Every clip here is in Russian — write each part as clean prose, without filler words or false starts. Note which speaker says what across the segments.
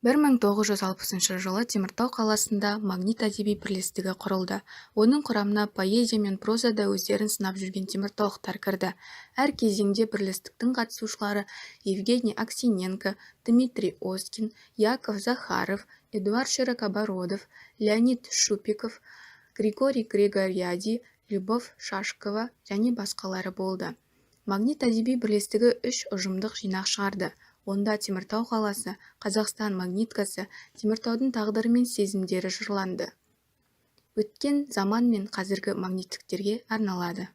Speaker 1: 1960 жылы Теміртау қаласында магнит әдеби бірлестігі құрылды. Оның құрамына поэзия мен прозада өздерін сынап жүрген теміртаулықтар кірді. Әр кезеңде бірлестіктің қатысушылары Евгений Аксененко, Дмитрий Оскин, Яков Захаров, Эдуард Широкобородов, Леонид Шупиков, Григорий Григорияди, Любовь Шашкова және басқалары болды. Магнит әдеби бірлестігі 3 ұжымдық жинақ шығарды. Онда Теміртау қаласы, Қазақстан магниткасы, Теміртаудың тағдыры мен сезімдері жырланды. Өткен заман мен қазіргі магниттіктерге арналады.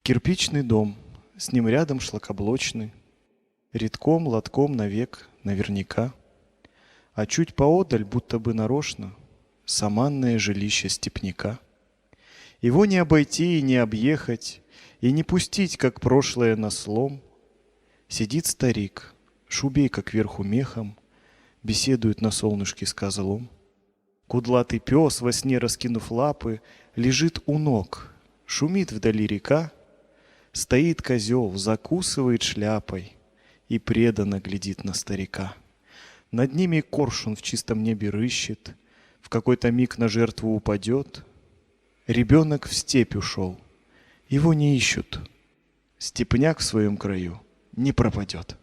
Speaker 2: Кирпичный дом, с ним рядом шлакоблочный, редком, лотком навек, наверняка, а чуть поодаль, будто бы нарочно, саманное жилище степняка. Его не обойти и не объехать, и не пустить, как прошлое, на слом. Сидит старик, шубейка кверху мехом, беседует на солнышке с козлом. Кудлатый пес, во сне раскинув лапы, лежит у ног, шумит вдали река. Стоит козел, закусывает шляпой и преданно глядит на старика. Над ними коршун в чистом небе рыщет, в какой-то миг на жертву упадет. Ребенок в степь ушел, его не ищут. Степняк в своем краю не пропадет.